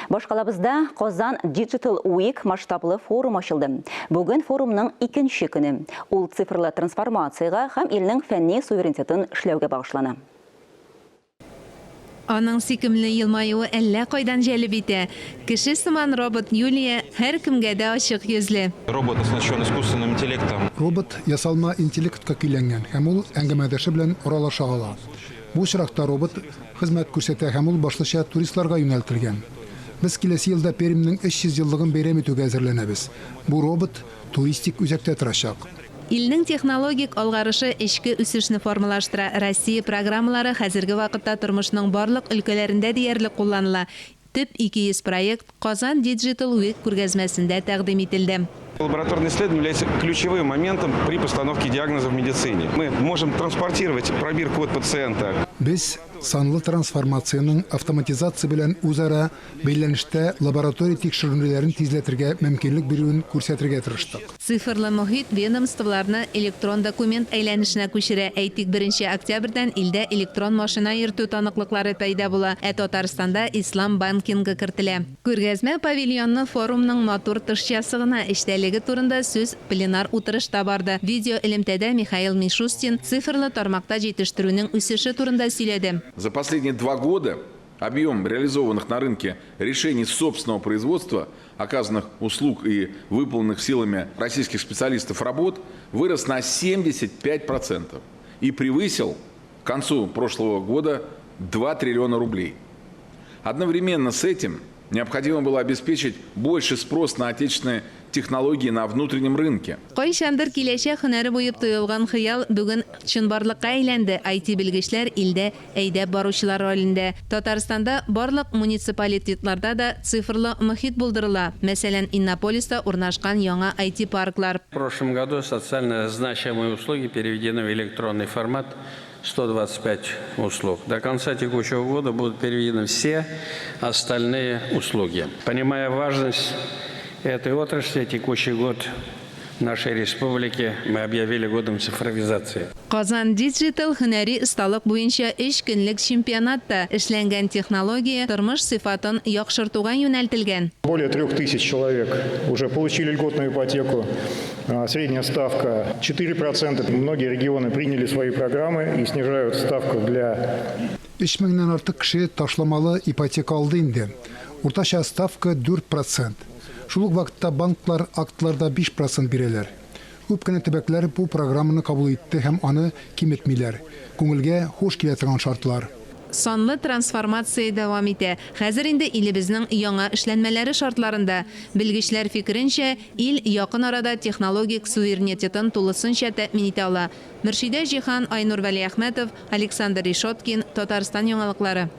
Башкалабызда Казан Digital Week масштаблы форум ачылды. Бүген форумның икенче көне. Ул цифрлы трансформацияга һәм илнең фәнни суверенитетын эшләүгә багышлана. Аның сикемле елмаюы әллә кайдан җәлеп итә. Кеше сыман робот Юлия һәр кемгә дә ачык йөзле. Робот оснащен искусственным интеллектом. Робот ясалма интеллектка көйләнгән һәм ул әңгәмәдәше белән аралаша ала. Бу очракта робот хезмәт күрсәтә һәм ул башлыча туристларга юнәлтелгән. Без киләсе елда Пермьнең 300 еллыгын бәйрәм итүгә әзерләнәбез. Бу робот туристик үзәктә торачак. Илнең технологик алгарышы эчке үсешне формалаштыра. Россия программалары хәзерге вакытта тормышның барлык өлкәләрендә диярлек кулланыла. Төп 200 проект Казан Digital Week күргәзмәсендә тәкъдим ителде. Лабораторное исследование является ключевым моментом при постановке диагноза в медицине. Мы можем транспортировать пробир-код пациента. Без санлы трансформацияның автоматизация белән үзара бәйләнештә лаборатория тикшерүләрен тизләтергә мөмкинлек бирүен күрсәтергә тырыштык. Цифрлы мохит ведомстволарны электрон документ әйләнешенә күчерә. Әйтик, 1 октябрьдән илдә электрон машина йөртү таныклыклары пәйда була. Татарстанда ислам банкингы кертелә. Күргәзмә павильонны форумның матур тышчасы гына эштәлеге турында сүз пленар утырышта барды. Видео элемтәдә Михаил Мишустин цифрлы тармакта җитештерүнең үсеше турында сөйләде. За последние 2 года объем реализованных на рынке решений собственного производства, оказанных услуг и выполненных силами российских специалистов работ вырос на 75% и превысил к концу прошлого года 2 триллиона рублей. Одновременно с этим необходимо было обеспечить больший спрос на отечественные технологии на внутреннем рынке. Кайчандыр киләчәк һөнәре буеп тоелган хыял бүген чынбарлыкка әйләнде. IT белгечләр илдә әйдәп баручылар ролендә. Татарстанда барлык муниципалитетларда да цифрлы мохит булдырыла. Мәсәлән, Иннополиста урнашкан яңа IT парклар. В прошлом году социально значимые услуги переведены в электронный формат. 125 услуг. До конца текущего года будут переведены все остальные услуги. Понимая важность этой отрасли, текущий год нашей республики мы объявили годом цифровизации. Казан Digital һөнәри осталык буенча 3 көнлек чемпионатта эшләнгән технология тормыш сыйфатын яхшыртуга юнәлтелгән. Более 3000 человек уже получили льготную ипотеку. Средняя ставка 4%. Многие регионы приняли свои программы и снижают ставку для... 3000-нән артык кеше ташламалы ипотека алды инде. Уртача ставка 4%. Шул ук вакытта банклар актларда 5% бирәләр. Күп кенә төбәкләр бу программаны кабул итте һәм аны киметмиләр. Күңелгә хуш килә торган шартлар. Санлы трансформация дәвам итә. Хәзер инде илебезнең яңа эшләнмәләре шартларында. Белгечләр фикеренчә, ил якын арада технологик суверенитетын тулысынча тәэмин итә ала. Мөршидә Җихан, Айнур Вәлиәхмәтов, Александр Решоткин, Татарстан яңалыклары.